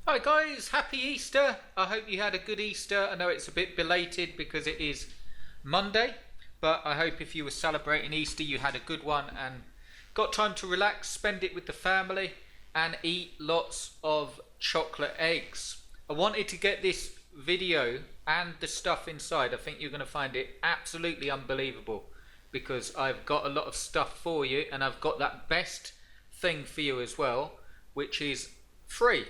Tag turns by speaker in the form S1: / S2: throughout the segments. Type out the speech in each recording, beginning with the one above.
S1: Hi guys, happy Easter. I hope you had a good Easter. I know it's a bit belated because it is Monday, but I hope if you were celebrating Easter you had a good one and got time to relax, spend it with the family and eat lots of chocolate eggs. I wanted to get this video and the stuff inside. I think you're going to find it absolutely unbelievable because I've got a lot of stuff for you and I've got that best thing for you as well, which is free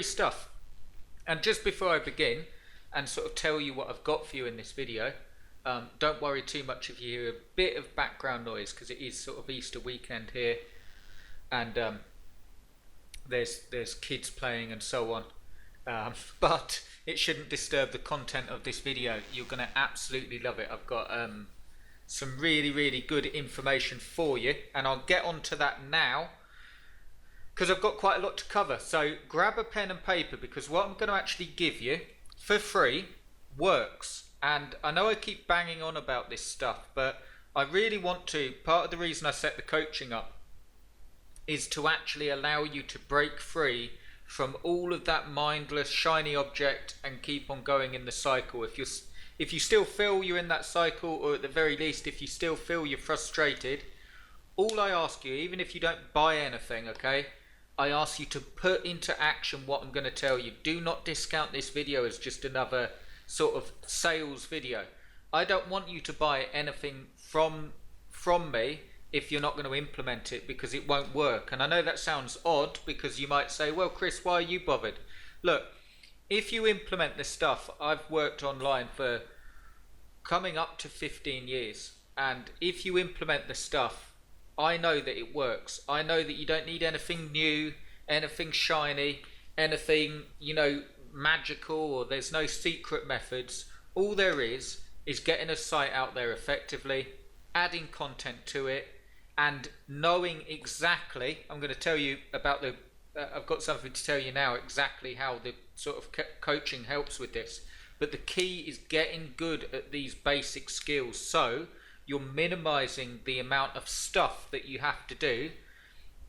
S1: stuff. And just before I begin and sort of tell you what I've got for you in this video, don't worry too much if you hear a bit of background noise because it is sort of Easter weekend here and there's kids playing and so on, but it shouldn't disturb the content of this video. You're going to absolutely love it. I've got some really good information for you and I'll get onto that now because I've got quite a lot to cover. So grab a pen and paper because what I'm going to actually give you for free works. And I know I keep banging on about this stuff, but I really want to. Part of the reason I set the coaching up is to actually allow you to break free from all of that mindless shiny object and keep on going in the cycle. If you still feel you're in that cycle, or at the very least if you still feel you're frustrated, all I ask you, even if you don't buy anything, okay, I ask you to put into action what I'm going to tell you. Do not discount this video as just another sort of sales video. I don't want you to buy anything from me if you're not going to implement it, because it won't work. And I know that sounds odd because you might say, well Chris, why are you bothered? Look, if you implement this stuff, I've worked online for coming up to 15 years, and if you implement the stuff, I know that it works. I know that you don't need anything new, anything shiny, anything, magical, or there's no secret methods. All there is getting a site out there effectively, adding content to it, and knowing exactly, I'm going to tell you about I've got something to tell you now exactly how the sort of coaching helps with this. But the key is getting good at these basic skills. So you're minimizing the amount of stuff that you have to do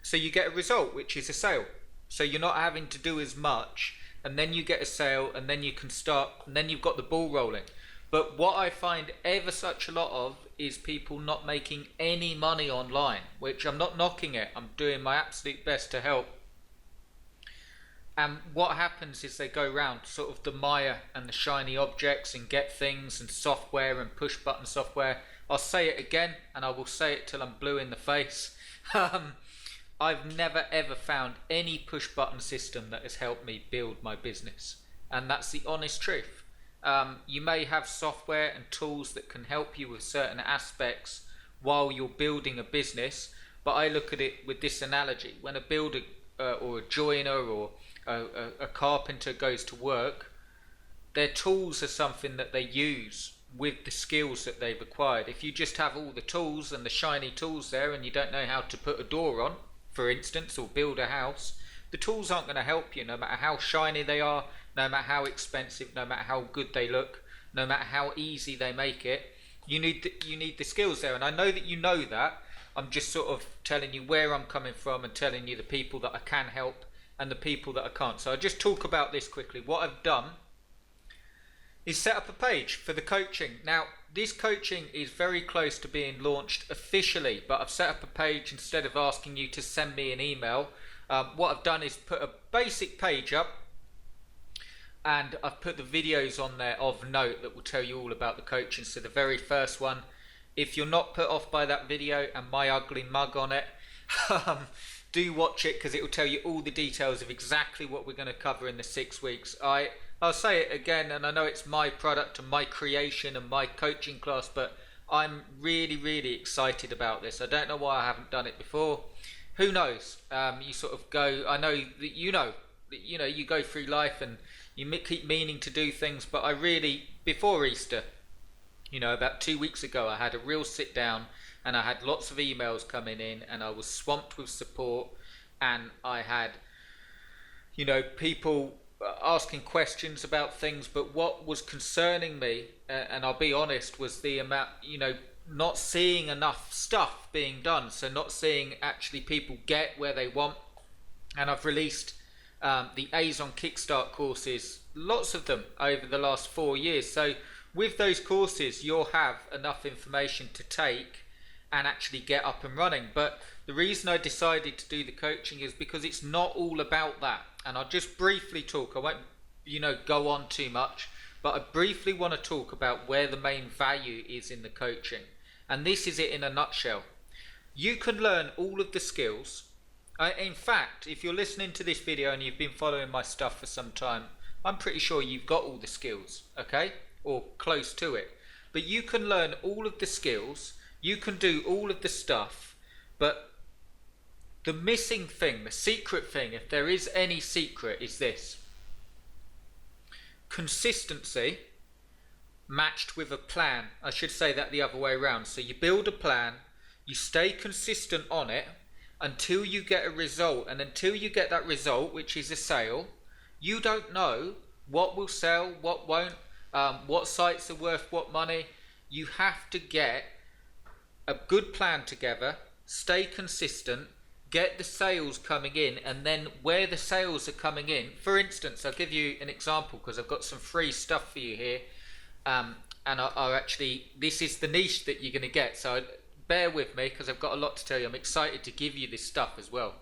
S1: so you get a result, which is a sale. So you're not having to do as much, and then you get a sale, and then you can start, and then you've got the ball rolling. But what I find ever such a lot of is people not making any money online, which I'm not knocking it. I'm doing my absolute best to help. And what happens is they go around sort of the Maya and the shiny objects and get things and software and push button software. I'll say it again and I will say it till I'm blue in the face. I've never ever found any push button system that has helped me build my business, and that's the honest truth. You may have software and tools that can help you with certain aspects while you're building a business, but I look at it with this analogy. When a builder or a joiner or a carpenter goes to work, their tools are something that they use with the skills that they've acquired. If you just have all the tools and the shiny tools there and you don't know how to put a door on, for instance, or build a house, the tools aren't going to help you, no matter how shiny they are, no matter how expensive, no matter how good they look, no matter how easy they make it. You need the skills there, and I know that you know that. I'm just sort of telling you where I'm coming from and telling you the people that I can help and the people that I can't. So I'll just talk about this quickly. What I've done is set up a page for the coaching. Now, this coaching is very close to being launched officially, but I've set up a page instead of asking you to send me an email. What I've done is put a basic page up, and I've put the videos on there of note that will tell you all about the coaching. So the very first one, if you're not put off by that video and my ugly mug on it, do watch it because it will tell you all the details of exactly what we're going to cover in the 6 weeks. I'll say it again, and I know it's my product and my creation and my coaching class, but I'm really excited about this. I don't know why I haven't done it before. Who knows? You sort of go, I know that you go through life and you keep meaning to do things, but I really, before Easter, about 2 weeks ago, I had a real sit down and I had lots of emails coming in and I was swamped with support, and I had, people asking questions about things. But what was concerning me, and I'll be honest, was the amount, not seeing enough stuff being done. So not seeing actually people get where they want. And I've released the A's on Kickstart courses, lots of them over the last 4 years. So with those courses, you'll have enough information to take and actually get up and running. But the reason I decided to do the coaching is because it's not all about that. And I'll just briefly talk. I won't, go on too much, but I briefly want to talk about where the main value is in the coaching. And this is it in a nutshell. You can learn all of the skills. In fact, if you're listening to this video and you've been following my stuff for some time, I'm pretty sure you've got all the skills, okay? Or close to it. But you can learn all of the skills, you can do all of the stuff, but the missing thing, the secret thing, if there is any secret, is this. Consistency matched with a plan. I should say that the other way around. So you build a plan, you stay consistent on it until you get a result, and until you get that result, which is a sale, you don't know what will sell, what won't, what sites are worth what money. You have to get a good plan together, stay consistent, get the sales coming in, and then where the sales are coming in, for instance, I'll give you an example because I've got some free stuff for you here, and I'll actually, this is the niche that you're going to get, so bear with me because I've got a lot to tell you. I'm excited to give you this stuff as well.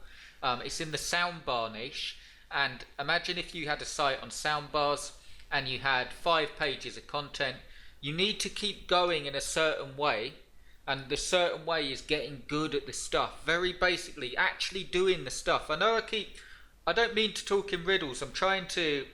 S1: It's in the soundbar niche, and imagine if you had a site on soundbars and you had 5 pages of content. You need to keep going in a certain way, and the certain way is getting good at the stuff, very basically actually doing the stuff. I don't mean to talk in riddles, I'm trying to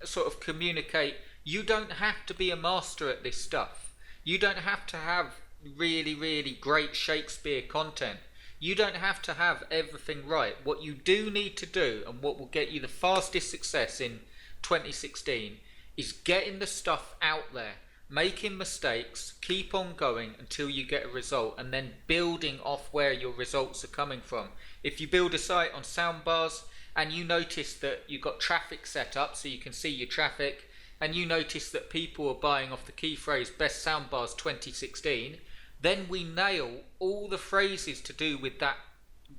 S1: sort of communicate. You don't have to be a master at this stuff. You don't have to have really great Shakespeare content. You don't have to have everything right. What you do need to do, and what will get you the fastest success in 2016, is getting the stuff out there, making mistakes, keep on going until you get a result, and then building off where your results are coming from. If you build a site on soundbars and you notice that you've got traffic set up so you can see your traffic, and you notice that people are buying off the key phrase best soundbars 2016, then we nail all the phrases to do with that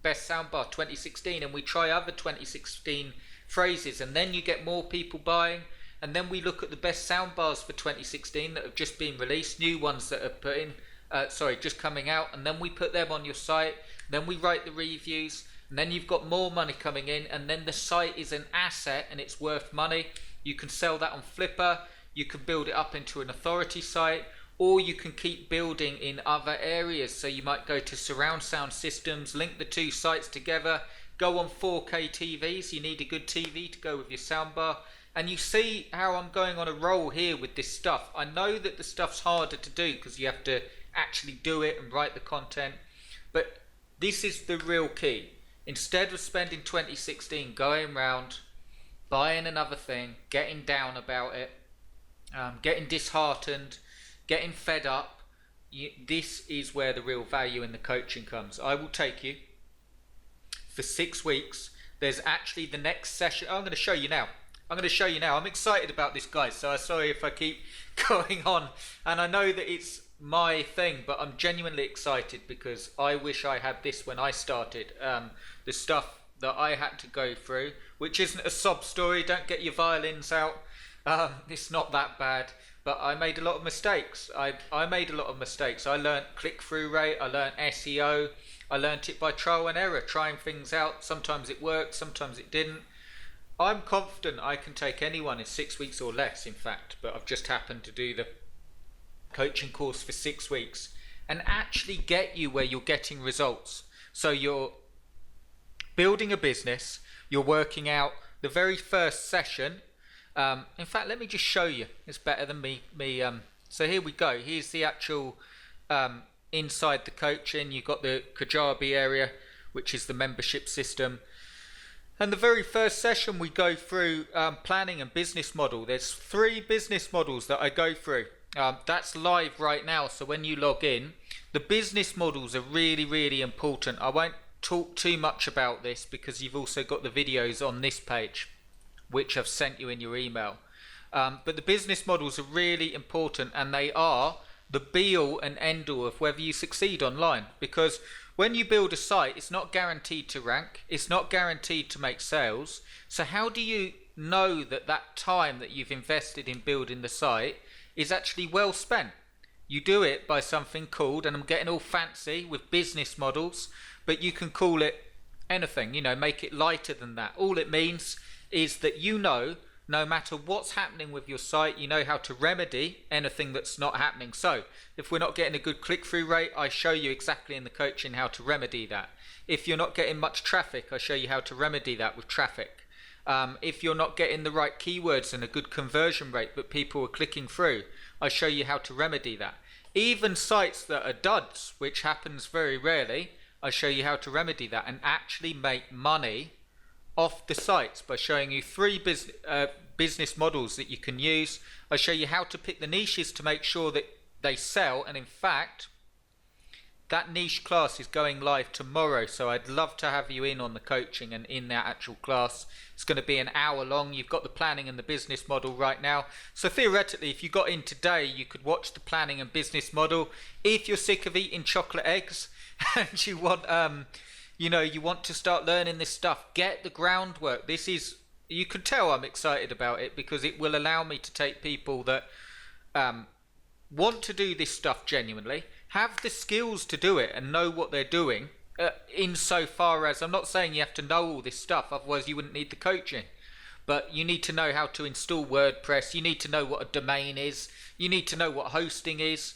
S1: best soundbar 2016, and we try other 2016 phrases, and then you get more people buying. And then we look at the best soundbars for 2016 that have just been released, new ones that are just coming out, and then we put them on your site. Then we write the reviews, and then you've got more money coming in, and then the site is an asset and it's worth money. You can sell that on Flipper, you can build it up into an authority site, or you can keep building in other areas. So you might go to surround sound systems, link the 2 sites together, go on 4K TVs. You need a good TV to go with your soundbar. And you see how I'm going on a roll here with this stuff. I know that the stuff's harder to do because you have to actually do it and write the content. But this is the real key. Instead of spending 2016 going around, buying another thing, getting down about it, getting disheartened, getting fed up, this is where the real value in the coaching comes. I will take you for 6 weeks. There's actually the next session. I'm going to show you now. I'm excited about this, guys, so I'm sorry if I keep going on. And I know that it's my thing, but I'm genuinely excited because I wish I had this when I started. The stuff that I had to go through, which isn't a sob story, don't get your violins out. It's not that bad, but I made a lot of mistakes. I made a lot of mistakes. I learnt click-through rate, I learnt SEO, I learnt it by trial and error, trying things out. Sometimes it worked, sometimes it didn't. I'm confident I can take anyone in 6 weeks or less, in fact, but I've just happened to do the coaching course for 6 weeks and actually get you where you're getting results. So you're building a business, you're working out the very first session. In fact, let me just show you. It's better than me. So here we go. Here's the actual inside the coaching. You've got the Kajabi area, which is the membership system. And the very first session we go through planning and business model. There's 3 business models that I go through. That's live right now, so when you log in, the business models are really important. I won't talk too much about this because you've also got the videos on this page, which I've sent you in your email. But the business models are really important, and they are the be all and end all of whether you succeed online. Because when you build a site, it's not guaranteed to rank, it's not guaranteed to make sales. So how do you know that that time that you've invested in building the site is actually well spent? You do it by something called, and I'm getting all fancy with business models, but you can call it anything, make it lighter than that. All it means is that no matter what's happening with your site, you know how to remedy anything that's not happening. So if we're not getting a good click-through rate, I show you exactly in the coaching how to remedy that. If you're not getting much traffic, I show you how to remedy that with traffic. If you're not getting the right keywords and a good conversion rate but people are clicking through, I show you how to remedy that. Even sites that are duds, which happens very rarely, I show you how to remedy that and actually make money off the sites by showing you 3 business models that you can use. I show you how to pick the niches to make sure that they sell, and in fact that niche class is going live tomorrow, so I'd love to have you in on the coaching and in that actual class. It's going to be an hour long. You've got the planning and the business model right now, so theoretically if you got in today you could watch the planning and business model. If you're sick of eating chocolate eggs and you want you want to start learning this stuff, get the groundwork. You can tell I'm excited about it because it will allow me to take people that want to do this stuff genuinely, have the skills to do it and know what they're doing, insofar as I'm not saying you have to know all this stuff, otherwise you wouldn't need the coaching, but you need to know how to install WordPress, you need to know what a domain is, you need to know what hosting is.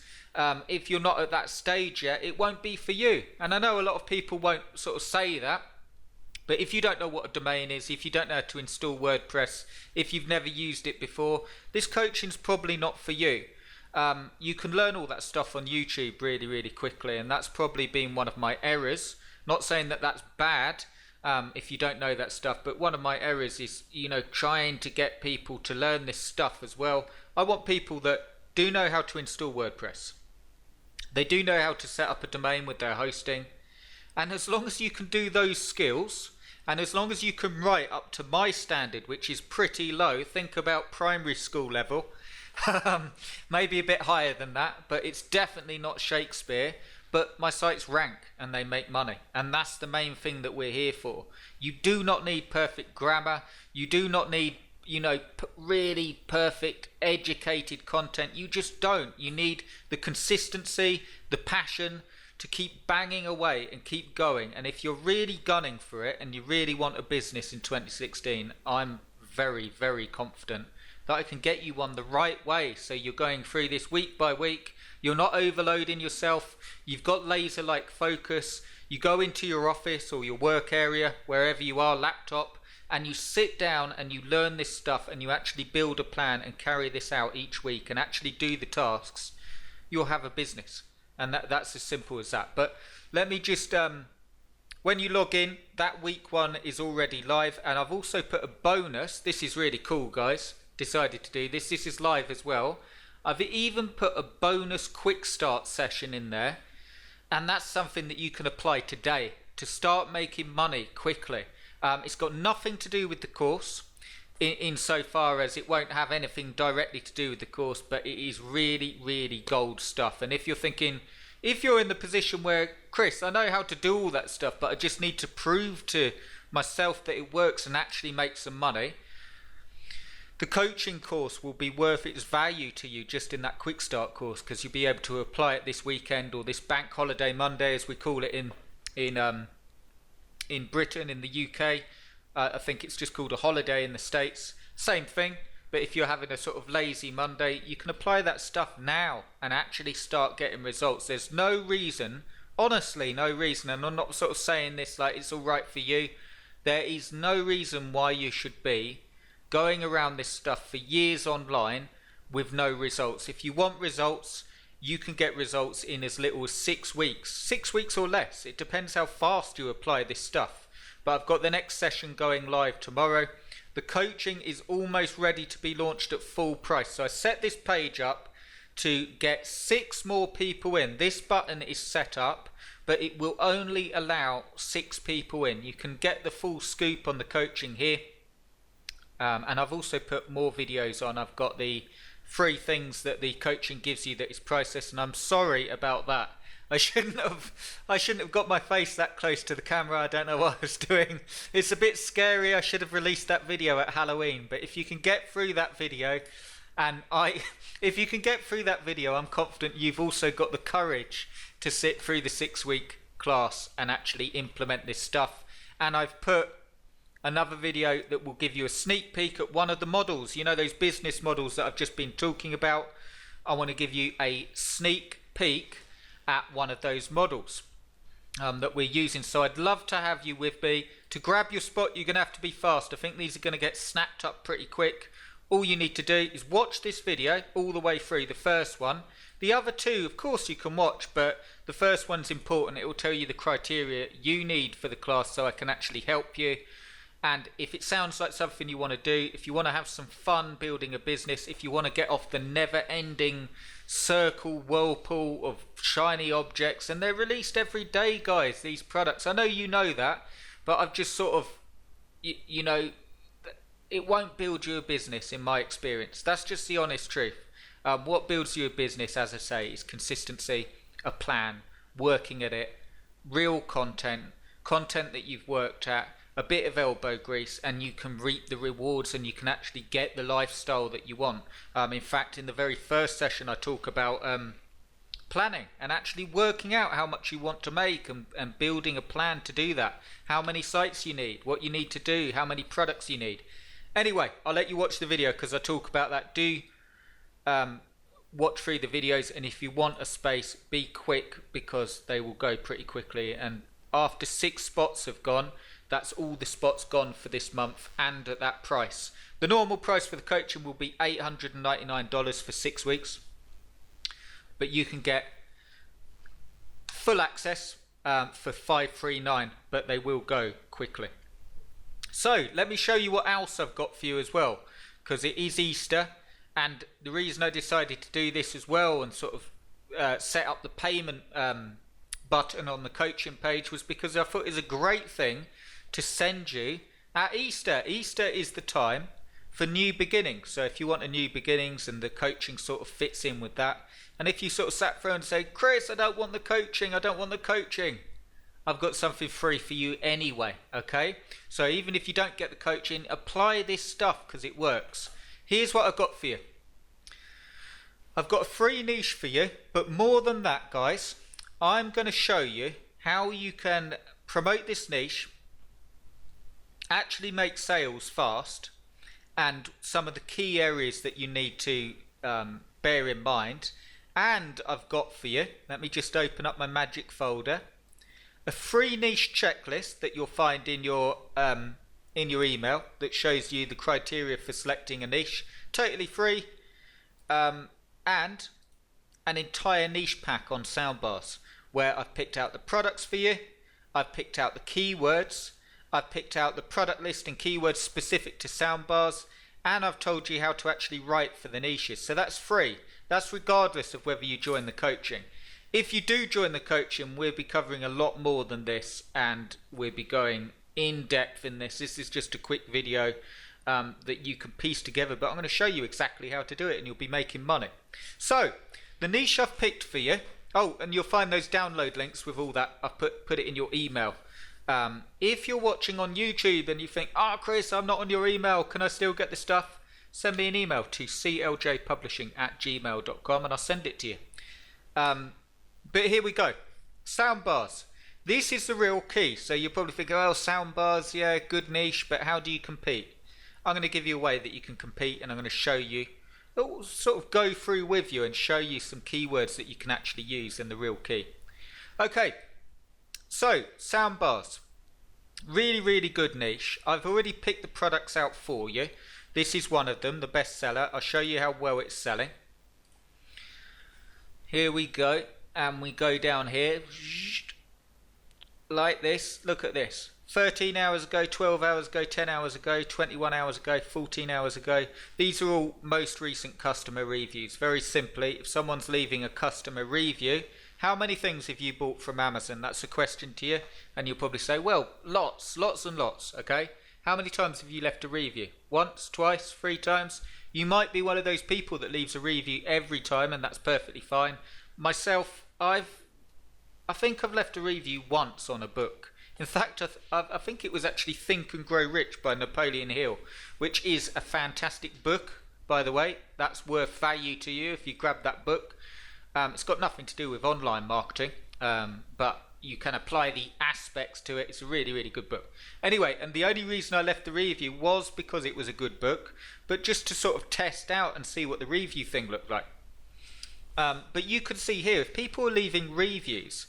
S1: If you're not at that stage yet, it won't be for you. And I know a lot of people won't sort of say that, but if you don't know what a domain is, if you don't know how to install WordPress, if you've never used it before, this coaching's probably not for you. You can learn all that stuff on YouTube really, really quickly, and that's probably been one of my errors. Not saying that that's bad if you don't know that stuff, but one of my errors is, trying to get people to learn this stuff as well. I want people that do know how to install WordPress. They do know how to set up a domain with their hosting, and as long as you can do those skills, and as long as you can write up to my standard, which is pretty low, think about primary school level, maybe a bit higher than that, but it's definitely not Shakespeare, but my sites rank and they make money, and that's the main thing that we're here for. You do not need perfect grammar, you do not need really perfect educated content. You just don't. You need the consistency, the passion to keep banging away and keep going. And if you're really gunning for it and you really want a business in 2016, I'm very, very confident that I can get you on the right way. So you're going through this week by week, you're not overloading yourself, you've got laser-like focus, you go into your office or your work area, wherever you are, laptop, and you sit down and you learn this stuff and you actually build a plan and carry this out each week and actually do the tasks, you'll have a business. And that's as simple as that. But let me just, when you log in, that week 1 is already live, and I've also put a bonus. This is really cool, guys. Decided to do this. This is live as well. I've even put a bonus quick start session in there, and that's something that you can apply today to start making money quickly. It's got nothing to do with the course insofar as it won't have anything directly to do with the course, but it is really, really gold stuff. And if you're thinking, if you're in the position where, Chris, I know how to do all that stuff, but I just need to prove to myself that it works and actually make some money, the coaching course will be worth its value to you just in that quick start course, because you'll be able to apply it this weekend or this bank holiday Monday, as we call it in Britain, in the UK. I think it's just called a holiday in the States. Same thing, but if you're having a sort of lazy Monday, you can apply that stuff now and actually start getting results. There's no reason, honestly no reason, and I'm not sort of saying this like it's all right for you, there is no reason why you should be going around this stuff for years online with no results. If you want results, you can get results in as little as 6 weeks. 6 weeks or less. It depends how fast you apply this stuff. But I've got the next session going live tomorrow. The coaching is almost ready to be launched at full price. So I set this page up to get 6 more people in. This button is set up, but it will only allow 6 people in. You can get the full scoop on the coaching here. And I've also put more videos on. I've got the free things that the coaching gives you that is priceless, and I'm sorry about that. I shouldn't have got my face that close to the camera. I don't know what I was doing. It's a bit scary. I should have released that video at Halloween. But if you can get through that video, if you can get through that video, I'm confident you've also got the courage to sit through the 6-week class and actually implement this stuff. And I've put another video that will give you a sneak peek at one of the models. You know, those business models that I've just been talking about. I want to give you a sneak peek at one of those models that we're using. So I'd love to have you with me. To grab your spot, you're going to have to be fast. I think these are going to get snapped up pretty quick. All you need to do is watch this video all the way through, the first one. The other two, of course, you can watch, but the first one's important. It will tell you the criteria you need for the class so I can actually help you. And if it sounds like something you want to do, if you want to have some fun building a business, if you want to get off the never-ending circle, whirlpool of shiny objects, and they're released every day, guys, these products. I know you know that, but I've just sort of, you know, it won't build you a business in my experience. That's just the honest truth. What builds you a business, as I say, is consistency, a plan, working at it, real content that you've worked at, a bit of elbow grease, and you can reap the rewards and you can actually get the lifestyle that you want. In fact, in the very first session I talk about planning and actually working out how much you want to make and building a plan to do that, how many sites you need, what you need to do, how many products you need. Anyway, I'll let you watch the video because I talk about that. Do watch through the videos, and if you want a space, be quick because they will go pretty quickly. And after 6 spots have gone, that's all the spots gone for this month, and at that price. The normal price for the coaching will be $899 for 6 weeks, but you can get full access for $539, but they will go quickly. So let me show you what else I've got for you as well, because it is Easter, and the reason I decided to do this as well and sort of set up the payment button on the coaching page was because I thought it was a great thing to send you at Easter. Easter is the time for new beginnings. So if you want a new beginnings, and the coaching sort of fits in with that. And if you sort of sat through and say, Chris, I don't want the coaching, I've got something free for you anyway, okay? So even if you don't get the coaching, apply this stuff because it works. Here's what I've got for you. I've got a free niche for you, but more than that, guys, I'm going to show you how you can promote this niche, actually make sales fast, and some of the key areas that you need to bear in mind. And I've got for you, let me just open up my magic folder, a free niche checklist that you'll find in your email that shows you the criteria for selecting a niche, totally free, and an entire niche pack on Soundbars where I've picked out the products for you, I've picked out the keywords, I've picked out the product list and keywords specific to Soundbars, and I've told you how to actually write for the niches. So that's free. That's regardless of whether you join the coaching. If you do join the coaching, we'll be covering a lot more than this, and we'll be going in depth in this. This is just a quick video that you can piece together, but I'm going to show you exactly how to do it, and you'll be making money. So the niche I've picked for you, oh, and you'll find those download links with all that. I've put it in your email. If you're watching on YouTube and you think, Chris, I'm not on your email, can I still get the stuff? Send me an email to cljpublishing@gmail.com and I'll send it to you. But here we go. Soundbars. This is the real key. So you're probably thinking, oh, soundbars, yeah, good niche, but how do you compete? I'm going to give you a way that you can compete, and I'm going to show you, sort of go through with you and show you some keywords that you can actually use and the real key. Okay, so soundbars. Really, really good niche. I've already picked the products out for you. This is one of them, the best seller. I'll show you how well it's selling. Here we go. And we go down here like this. Look at this. 13 hours ago, 12 hours ago, 10 hours ago, 21 hours ago, 14 hours ago. These are all most recent customer reviews. Very simply, if someone's leaving a customer review, how many things have you bought from Amazon? That's a question to you. And you'll probably say, well, lots and lots, okay? How many times have you left a review? Once, twice, 3 times? You might be one of those people that leaves a review every time, and that's perfectly fine. Myself, I think I've left a review once on a book. In fact, I think it was actually Think and Grow Rich by Napoleon Hill, which is a fantastic book, by the way. That's worth value to you if you grab that book. It's got nothing to do with online marketing, but you can apply the aspects to it. It's a really, really good book. Anyway, and the only reason I left the review was because it was a good book, but just to sort of test out and see what the review thing looked like. But you can see here, if people are leaving reviews,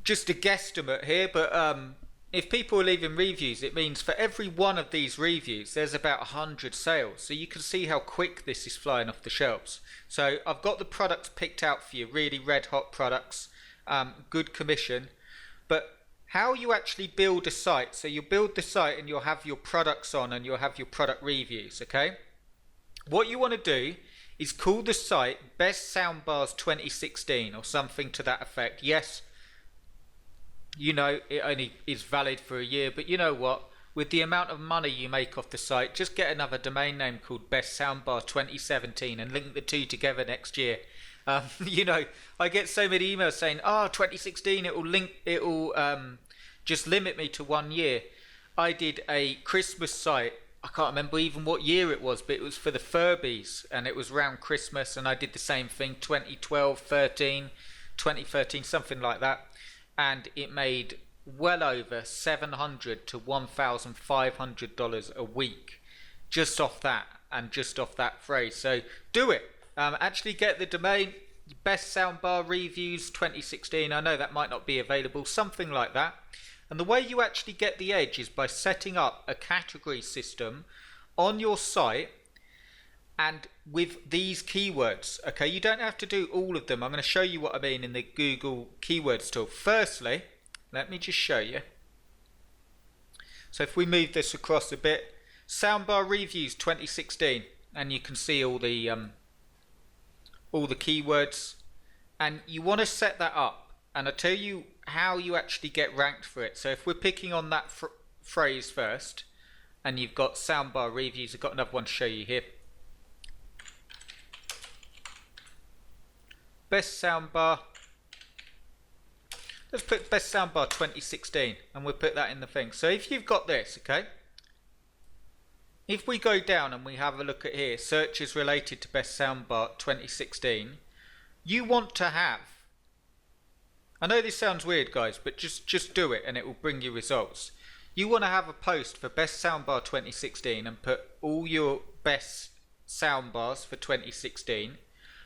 S1: just a guesstimate here, but if people are leaving reviews, it means for every one of these reviews, there's about 100 sales. So you can see how quick this is flying off the shelves. So I've got the products picked out for you, really red hot products, good commission. But how you actually build a site, so you build the site and you'll have your products on and you'll have your product reviews, okay? What you want to do is call the site Best Soundbars 2016 or something to that effect. Yes, you know, it only is valid for a year, but you know what? With the amount of money you make off the site, just get another domain name called Best Soundbar 2017 and link the two together next year. You know, I get so many emails saying, "Oh, 2016, it'll just limit me to 1 year." I did a Christmas site. I can't remember even what year it was, but it was for the Furbies, and it was around Christmas, and I did the same thing, 2012, 13, 2013, something like that. And it made well over $700 to $1,500 a week just off that, and just off that phrase. So do it. Actually get the domain Best Soundbar Reviews 2016. I know that might not be available, something like that. And the way you actually get the edge is by setting up a category system on your site and with these keywords. Okay, you don't have to do all of them. I'm going to show you what I mean in the Google Keywords tool. Firstly, let me just show you. So if we move this across a bit, Soundbar Reviews 2016, and you can see all the keywords, and you want to set that up. And I'll tell you how you actually get ranked for it. So if we're picking on that phrase first, and you've got Soundbar Reviews, I've got another one to show you here. Best Soundbar. Let's put Best Soundbar 2016, and we'll put that in the thing. So if you've got this, okay, if we go down and we have a look at here, searches related to Best Soundbar 2016, you want to have, I know this sounds weird guys, but just do it and it will bring you results. You want to have a post for Best Soundbar 2016 and put all your best soundbars for 2016.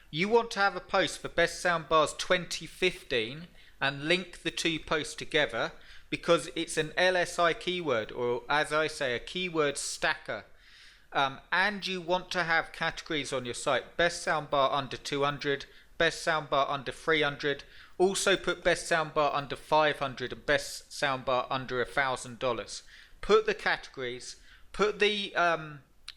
S1: You want to have a post for Best Soundbars 2015 and link the two posts together, because it's an LSI keyword, or as I say, a keyword stacker. And you want to have categories on your site: Best Soundbar under 200, Best Soundbar under 300. Also put Best Soundbar under 500 and Best Soundbar under $1,000. Put the categories, put the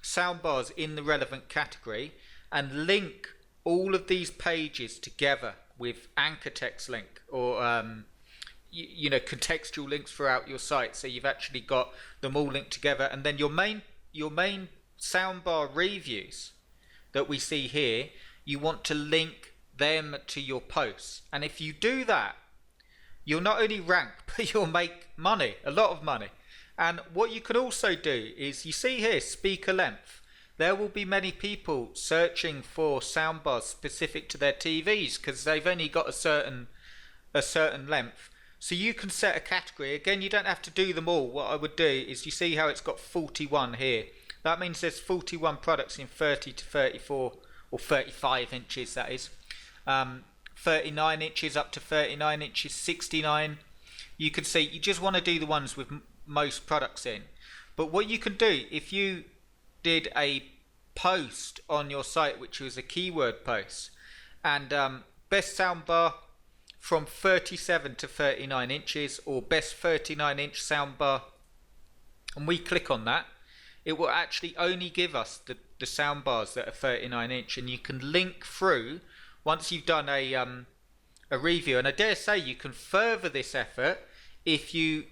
S1: soundbars in the relevant category, and link all of these pages together with anchor text link, or you know, contextual links throughout your site, so you've actually got them all linked together. And then your main soundbar reviews that we see here, you want to link them to your posts. And if you do that, you'll not only rank, but you'll make money, a lot of money. And what you can also do is, you see here, speaker length. There will be many people searching for soundbars specific to their TVs because they've only got a certain length. So you can set a category. Again, you don't have to do them all. What I would do is, you see how it's got 41 here. That means there's 41 products in 30 to 34 or 35 inches, that is. 39 inches up to 39 inches, 69. You can see, you just want to do the ones with most products in. But what you can do, if you did a post on your site which was a keyword post, and best soundbar from 37 to 39 inches, or best 39 inch soundbar, and we click on that, it will actually only give us the soundbars that are 39 inch, and you can link through once you've done a review. And I dare say you can further this effort if you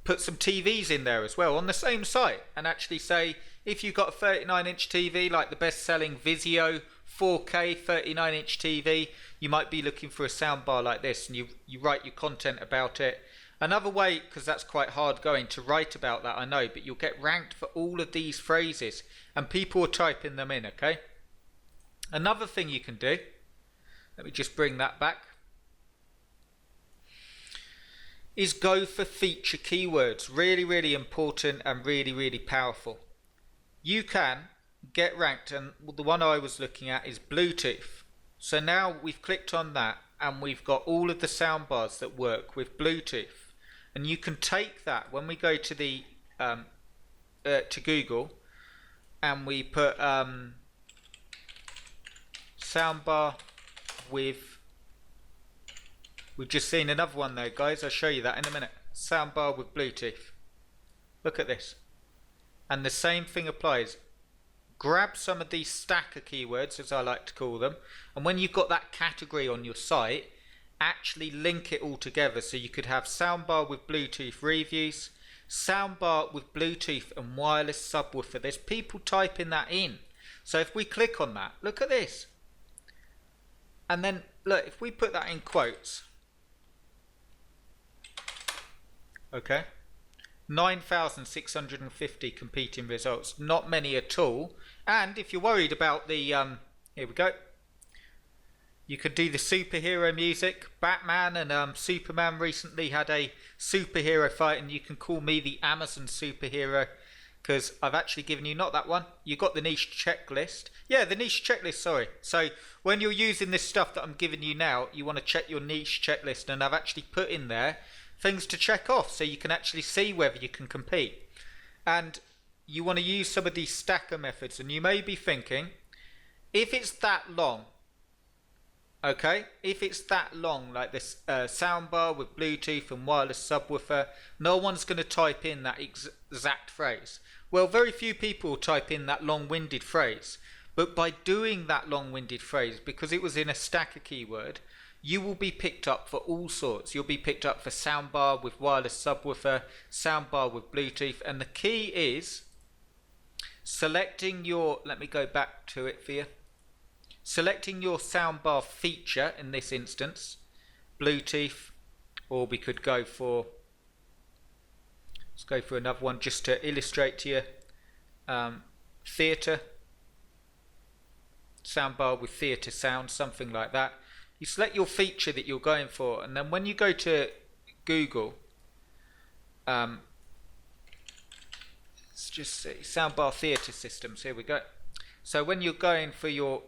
S1: put some TVs in there as well on the same site, and actually say if you've got a 39-inch TV like the best-selling Vizio 4K 39-inch TV, you might be looking for a soundbar like this, and you write your content about it. Another way, because that's quite hard going to write about that, I know, but you'll get ranked for all of these phrases and people are typing them in, okay? Another thing you can do, let me just bring that back, is go for feature keywords. Really, really important and really, really powerful. You can get ranked, and the one I was looking at is Bluetooth. So now we've clicked on that and we've got all of the soundbars that work with Bluetooth. And you can take that when we go to the to Google and we put soundbar with, we've just seen another one there, guys. I'll show you that in a minute. Soundbar with Bluetooth. Look at this. And the same thing applies. Grab some of these stacker keywords, as I like to call them, and when you've got that category on your site, actually link it all together. So you could have soundbar with Bluetooth reviews, soundbar with Bluetooth and wireless subwoofer. There's people typing that in. So if we click on that, look at this. And then look, if we put that in quotes, okay, 9,650 competing results, not many at all. And if you're worried about the here we go, you could do the superhero music. Batman and Superman recently had a superhero fight, and you can call me the Amazon superhero, because I've actually given you, not that one, you got the niche checklist. Yeah, the niche checklist, sorry. So when you're using this stuff that I'm giving you now, you want to check your niche checklist, and I've actually put in there things to check off so you can actually see whether you can compete. And you want to use some of these stacker methods, and you may be thinking, if it's that long, okay, if it's that long, like this soundbar with Bluetooth and wireless subwoofer, no one's going to type in that exact phrase. Well, very few people type in that long-winded phrase, but by doing that long-winded phrase, because it was in a stacker keyword, you will be picked up for all sorts. You'll be picked up for soundbar with wireless subwoofer, soundbar with Bluetooth, and the key is selecting your, let me go back to it for you, selecting your soundbar feature, in this instance, Bluetooth, or we could go for, let's go for another one just to illustrate to you, theatre, soundbar with theatre sound, something like that. You select your feature that you're going for, and then when you go to Google, let's just see, soundbar theatre systems, here we go. So when you're going for your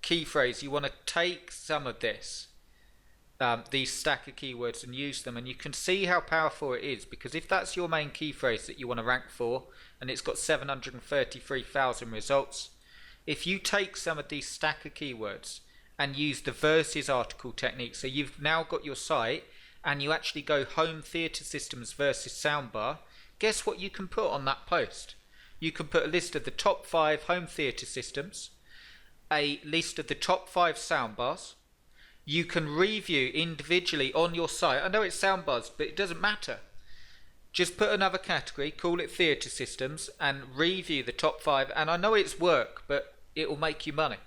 S1: key phrase, you want to take some of this, these stacker keywords, and use them, and you can see how powerful it is, because if that's your main key phrase that you want to rank for, and it's got 733,000 results, if you take some of these stacker keywords and use the versus article technique, so you've now got your site and you actually go home theatre systems versus soundbar, guess what you can put on that post? You can put a list of the top 5 home theatre systems, a list of the top 5 soundbars. You can review individually on your site. I know it's soundbars, but it doesn't matter. Just put another category, call it theatre systems, and review the top 5. And I know it's work, but it will make you money.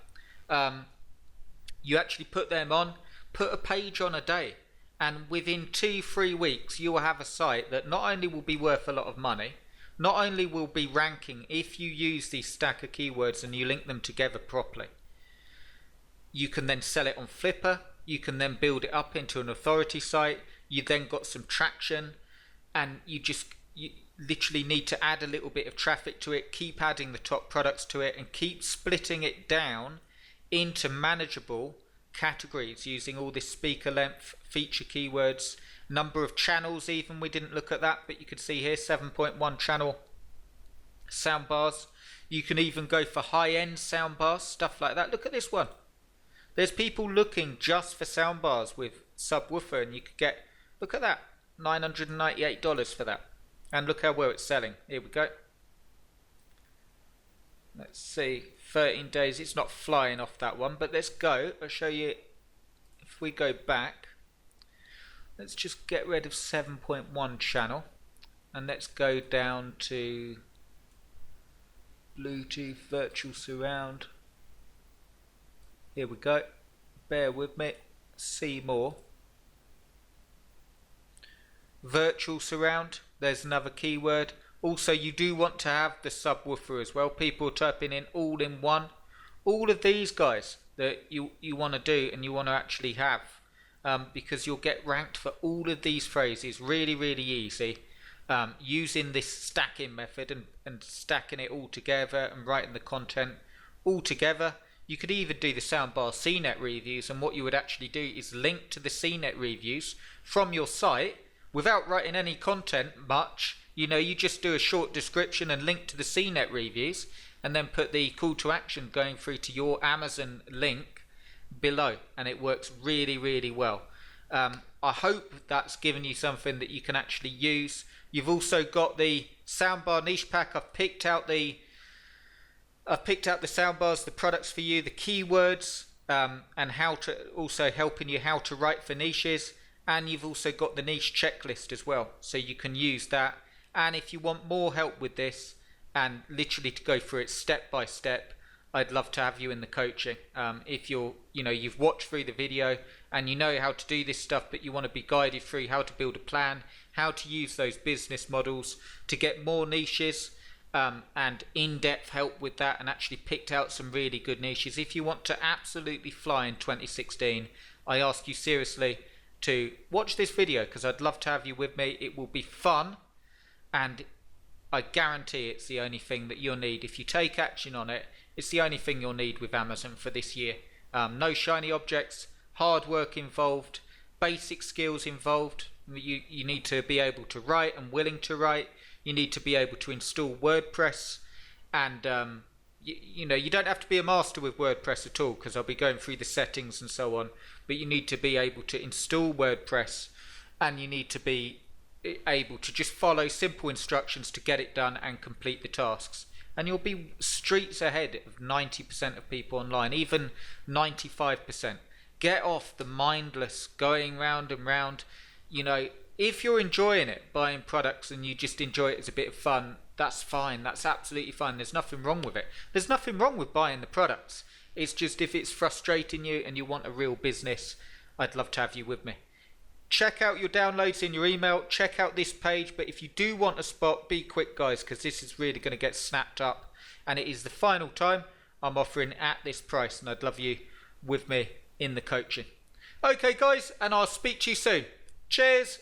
S1: You actually put them on, put a page on a day, and within 2-3 weeks you will have a site that not only will be worth a lot of money, not only will be ranking if you use these stacker keywords and you link them together properly. You can then sell it on Flipper, you can then build it up into an authority site, you then got some traction, and you literally need to add a little bit of traffic to it, keep adding the top products to it, and keep splitting it down into manageable categories using all this speaker length, feature keywords, number of channels even, we didn't look at that, but you can see here 7.1 channel soundbars. You can even go for high-end soundbars, stuff like that. Look at this one. There's people looking just for soundbars with subwoofer, and you could get, look at that, $998 for that. And look how well it's selling. Here we go. Let's see, 13 days, it's not flying off that one, but let's go. I'll show you, if we go back, let's just get rid of 7.1 channel, and let's go down to Bluetooth virtual surround. Here we go, bear with me, see more. Virtual surround, there's another keyword. Also, you do want to have the subwoofer as well. People are typing in all in one. All of these guys that you want to do and you want to actually have, because you'll get ranked for all of these phrases really easy, using this stacking method and stacking it all together and writing the content all together. You could even do the Soundbar CNET reviews, and what you would actually do is link to the CNET reviews from your site without writing any content much. You know, you just do a short description and link to the CNET reviews, and then put the call to action going through to your Amazon link below, and it works really well. I hope that's given you something that you can actually use. You've also got the Soundbar niche pack. I've picked out the soundbars, the products for you, the keywords, and how to, also helping you how to write for niches. And you've also got the niche checklist as well, so you can use that. And if you want more help with this and literally to go through it step by step, I'd love to have you in the coaching. If you've watched through the video and you know how to do this stuff, but you want to be guided through how to build a plan, how to use those business models to get more niches, and in-depth help with that, and actually picked out some really good niches. If you want to absolutely fly in 2016, I ask you seriously to watch this video, because I'd love to have you with me. It will be fun, and I guarantee it's the only thing that you'll need. If you take action on it, it's the only thing you'll need with Amazon for this year. No shiny objects, hard work involved, basic skills involved. You need to be able to write and willing to write. You need to be able to install WordPress, and you don't have to be a master with WordPress at all, because I'll be going through the settings and so on, but you need to be able to install WordPress, and you need to be able to just follow simple instructions to get it done and complete the tasks, and you'll be streets ahead of 90% of people online, even 95%. Get off the mindless going round and round. If you're enjoying it, buying products, and you just enjoy it as a bit of fun, that's fine. That's absolutely fine. There's nothing wrong with it. There's nothing wrong with buying the products. It's just if it's frustrating you and you want a real business, I'd love to have you with me. Check out your downloads in your email. Check out this page. But if you do want a spot, be quick, guys, because this is really going to get snapped up. And it is the final time I'm offering at this price. And I'd love you with me in the coaching. Okay, guys, and I'll speak to you soon. Cheers.